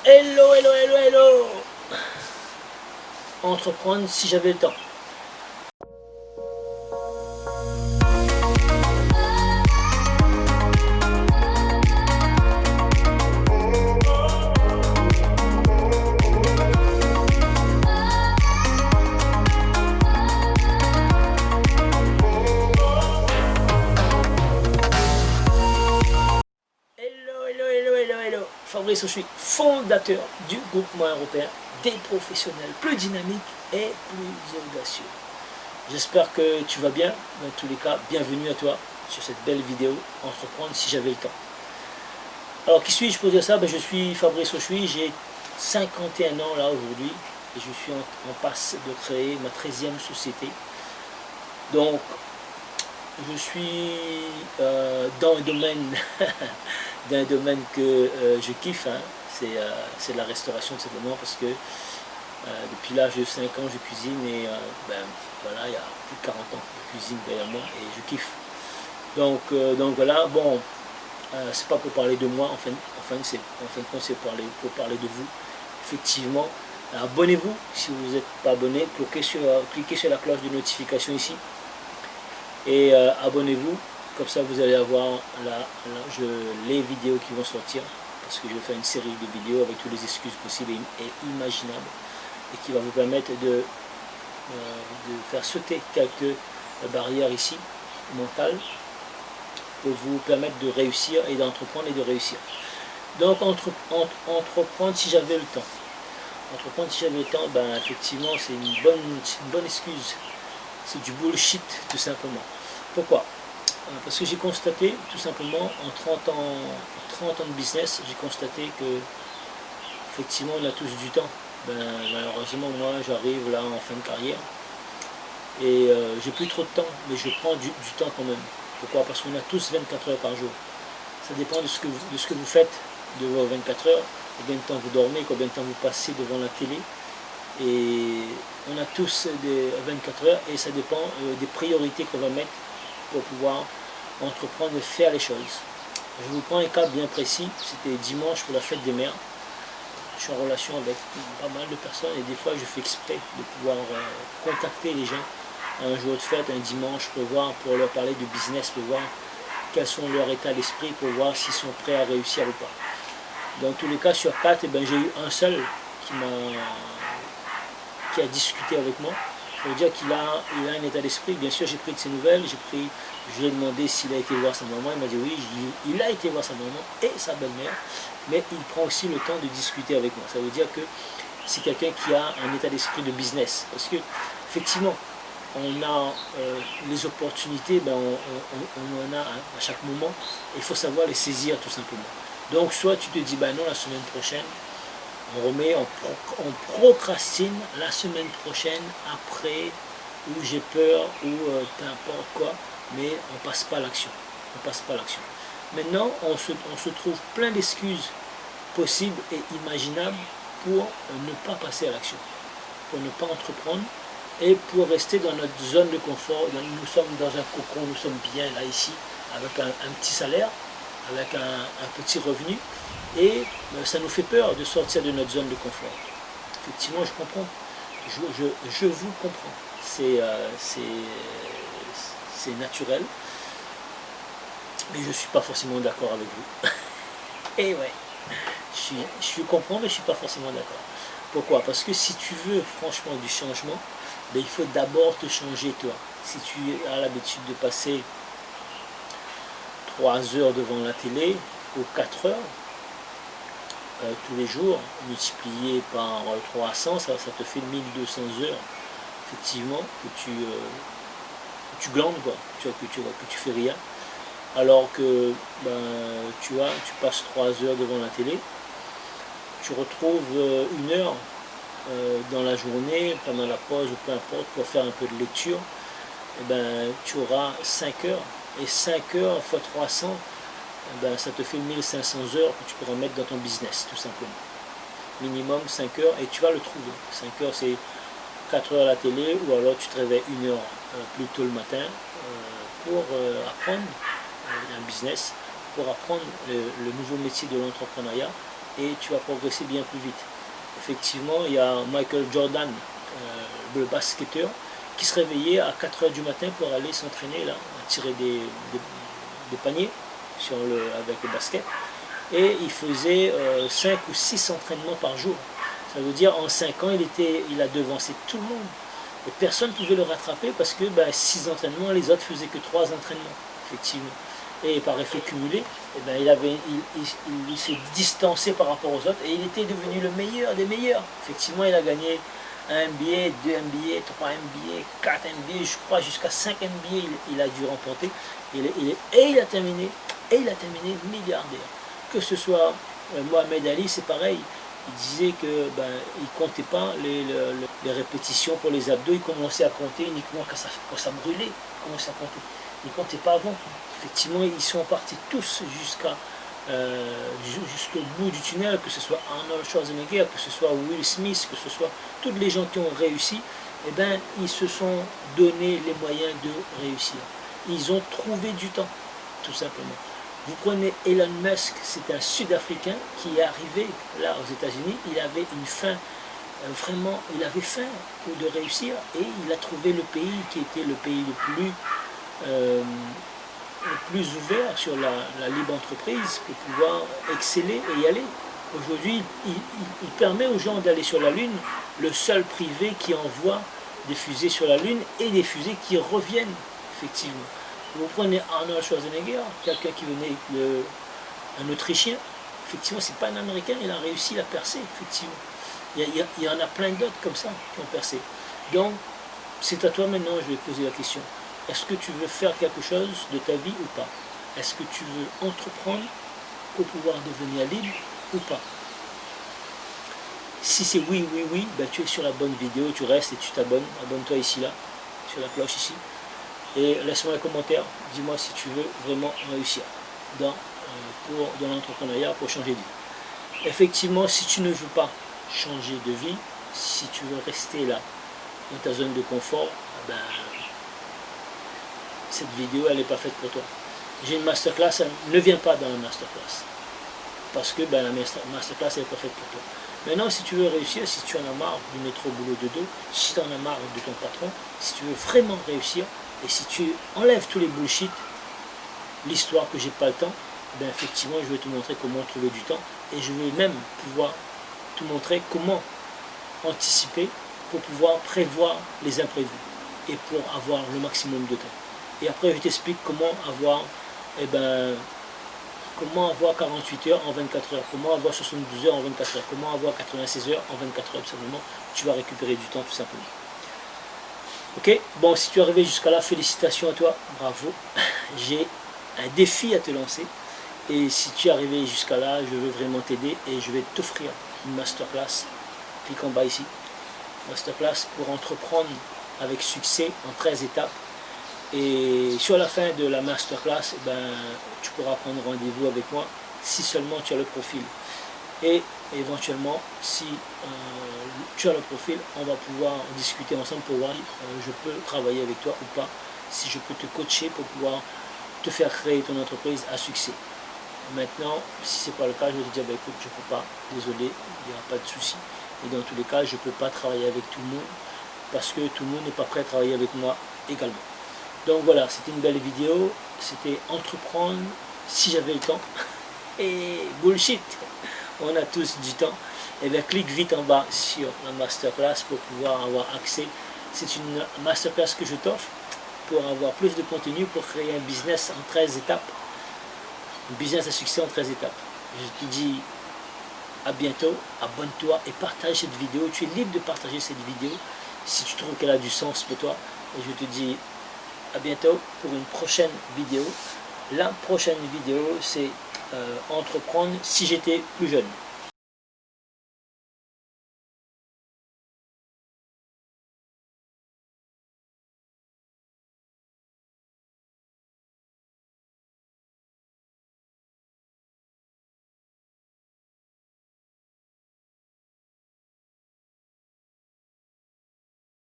Hello, hello, hello, hello. Entreprendre si j'avais le temps. Hello, hello, hello, hello, hello. Fabrice, je suis fondateur du groupement européen des professionnels plus dynamiques et plus audacieux. J'espère que tu vas bien. Dans tous les cas, bienvenue à toi sur cette belle vidéo Entreprendre si j'avais le temps. Alors, qui suis-je pour dire ça? Je suis Fabrice Auchuy, j'ai 51 ans là aujourd'hui et je suis en passe de créer ma 13e société. Donc, je suis dans un domaine, d'un domaine que je kiffe, hein. C'est la restauration tout simplement parce que depuis l'âge de 5 ans je cuisine et voilà, il y a plus de 40 ans de cuisine derrière moi et je kiffe. Donc voilà, bon, c'est pas pour parler de moi, en fin de compte c'est pour parler de vous. Effectivement, abonnez-vous si vous n'êtes pas abonné, cliquez sur la cloche de notification ici et abonnez-vous, comme ça vous allez avoir les vidéos qui vont sortir, parce que je vais faire une série de vidéos avec toutes les excuses possibles et imaginables et qui va vous permettre de faire sauter quelques barrières ici mentales pour vous permettre de réussir et d'entreprendre et de réussir. Donc entreprendre si j'avais le temps. Entreprendre si j'avais le temps, effectivement c'est une bonne excuse. C'est du bullshit tout simplement. Pourquoi? Parce que j'ai constaté tout simplement en 30 ans de business, j'ai constaté que effectivement on a tous du temps. Malheureusement moi j'arrive là en fin de carrière et j'ai plus trop de temps, mais je prends du temps quand même. Pourquoi? Parce qu'on a tous 24 heures par jour. Ça dépend de ce que vous faites de vos 24 heures, combien de temps vous dormez, combien de temps vous passez devant la télé. Et on a tous des 24 heures et ça dépend des priorités qu'on va mettre pour pouvoir entreprendre et faire les choses. Je vous prends un cas bien précis, c'était dimanche pour la fête des mères. Je suis en relation avec pas mal de personnes et des fois je fais exprès de pouvoir contacter les gens un jour de fête, un dimanche, pour leur parler de business, pour voir quels sont leurs états d'esprit, pour voir s'ils sont prêts à réussir ou pas. Dans tous les cas, sur 4, j'ai eu un seul qui a discuté avec moi. Ça veut dire qu'il a un état d'esprit. Bien sûr, j'ai pris de ses nouvelles, je lui ai demandé s'il a été voir sa maman. Il m'a dit oui, il a été voir sa maman et sa belle-mère, mais il prend aussi le temps de discuter avec moi. Ça veut dire que c'est quelqu'un qui a un état d'esprit de business. Parce que, effectivement, on a les opportunités, on en a à chaque moment. Il faut savoir les saisir tout simplement. Donc, soit tu te dis, non, la semaine prochaine, on remet, on procrastine la semaine prochaine après, ou j'ai peur, ou peu importe quoi, mais on passe pas à l'action. On passe pas à l'action. Maintenant, on se trouve plein d'excuses possibles et imaginables pour ne pas passer à l'action, pour ne pas entreprendre et pour rester dans notre zone de confort. Nous sommes dans un cocon, nous sommes bien là ici, avec un petit salaire, avec un petit revenu. Et ça nous fait peur de sortir de notre zone de confort. Effectivement, je comprends. Je vous comprends. C'est naturel. Mais je ne suis pas forcément d'accord avec vous. Et ouais, je comprends, mais je ne suis pas forcément d'accord. Pourquoi? Parce que si tu veux franchement du changement, il faut d'abord te changer toi. Si tu as l'habitude de passer 3 heures devant la télé ou 4 heures, tous les jours, multiplié par 300, ça te fait 1200 heures, effectivement, que tu glandes, quoi, que tu fais rien. Alors que tu passes 3 heures devant la télé, tu retrouves 1 heure dans la journée, pendant la pause ou peu importe, pour faire un peu de lecture, tu auras 5 heures. Et 5 heures fois 300, ça te fait 1500 heures que tu pourras mettre dans ton business, tout simplement. Minimum 5 heures, et tu vas le trouver. 5 heures, c'est 4 heures à la télé, ou alors tu te réveilles 1 heure plus tôt le matin pour apprendre un business, pour apprendre le nouveau métier de l'entrepreneuriat, et tu vas progresser bien plus vite. Effectivement, il y a Michael Jordan, le basketteur, qui se réveillait à 4 h du matin pour aller s'entraîner là, à tirer des paniers avec le basket. Et il faisait 5 ou 6 entraînements par jour. Ça veut dire en 5 ans, il a devancé tout le monde. Et personne ne pouvait le rattraper parce que 6 entraînements, les autres faisaient que 3 entraînements, effectivement. Et par effet cumulé, il s'est distancé par rapport aux autres et il était devenu le meilleur des meilleurs. Effectivement, il a gagné 1 NBA, 2 NBA, 3 NBA, 4 NBA, je crois jusqu'à 5 NBA il a dû remporter. Et il a terminé milliardaire. Que ce soit Mohamed Ali, c'est pareil. Il disait que il comptait pas les répétitions pour les abdos, il commençait à compter uniquement quand ça brûlait, il commençait à compter. Il ne comptait pas avant. Effectivement, ils sont partis tous jusqu'au bout du tunnel, que ce soit Arnold Schwarzenegger, que ce soit Will Smith, que ce soit tous les gens qui ont réussi, ils se sont donné les moyens de réussir. Ils ont trouvé du temps, tout simplement. Vous prenez Elon Musk, c'est un Sud-Africain qui est arrivé là aux États-Unis, il avait une faim, vraiment, il avait faim de réussir et il a trouvé le pays qui était le pays le plus ouvert sur la libre entreprise pour pouvoir exceller et y aller. Aujourd'hui, il permet aux gens d'aller sur la Lune, le seul privé qui envoie des fusées sur la Lune et des fusées qui reviennent, effectivement. Vous prenez Arnold Schwarzenegger, quelqu'un qui venait, un Autrichien, effectivement, c'est pas un Américain, il a réussi à percer, effectivement. Il y en a plein d'autres comme ça qui ont percé. Donc, c'est à toi maintenant, je vais poser la question. Est-ce que tu veux faire quelque chose de ta vie ou pas? Est-ce que tu veux entreprendre pour pouvoir devenir libre ou pas? Si c'est oui, tu es sur la bonne vidéo, tu restes et tu t'abonnes. Abonne-toi ici, là, sur la cloche ici. Et laisse-moi un commentaire, dis-moi si tu veux vraiment réussir dans l'entrepreneuriat pour changer de vie. Effectivement, si tu ne veux pas changer de vie, si tu veux rester là, dans ta zone de confort, cette vidéo, elle n'est pas faite pour toi. J'ai une masterclass, ne viens pas dans la masterclass. Parce que la masterclass, elle n'est pas faite pour toi. Maintenant, si tu veux réussir, si tu en as marre du métro boulot de dos, si tu en as marre de ton patron, si tu veux vraiment réussir, et si tu enlèves tous les bullshit, l'histoire que j'ai pas le temps, effectivement, je vais te montrer comment trouver du temps, et je vais même pouvoir te montrer comment anticiper pour pouvoir prévoir les imprévus, et pour avoir le maximum de temps. Et après, je t'explique comment avoir, comment avoir 48 heures en 24 heures, comment avoir 72 heures en 24 heures, comment avoir 96 heures en 24 heures, tout simplement, tu vas récupérer du temps, tout simplement. Ok, bon, si tu es arrivé jusqu'à là, félicitations à toi, bravo. J'ai un défi à te lancer. Et si tu es arrivé jusqu'à là, je veux vraiment t'aider et je vais t'offrir une masterclass. Clique en bas ici. Masterclass pour entreprendre avec succès en 13 étapes. Et sur la fin de la masterclass, tu pourras prendre rendez-vous avec moi si seulement tu as le profil. Et éventuellement, si tu as le profil, on va pouvoir discuter ensemble pour voir si je peux travailler avec toi ou pas, si je peux te coacher pour pouvoir te faire créer ton entreprise à succès. Maintenant, si ce n'est pas le cas, je vais te dire, écoute, je ne peux pas, désolé, il n'y aura pas de souci. Et dans tous les cas, je ne peux pas travailler avec tout le monde, parce que tout le monde n'est pas prêt à travailler avec moi également. Donc voilà, c'était une belle vidéo, c'était entreprendre si j'avais le temps. Et bullshit, on a tous du temps. Et bien clique vite en bas sur la masterclass pour pouvoir avoir accès. C'est une masterclass que je t'offre pour avoir plus de contenu, pour créer un business en 13 étapes. Un business à succès en 13 étapes. Je te dis à bientôt, abonne-toi et partage cette vidéo. Tu es libre de partager cette vidéo si tu trouves qu'elle a du sens pour toi. Et je te dis à bientôt pour une prochaine vidéo. La prochaine vidéo, c'est entreprendre si j'étais plus jeune.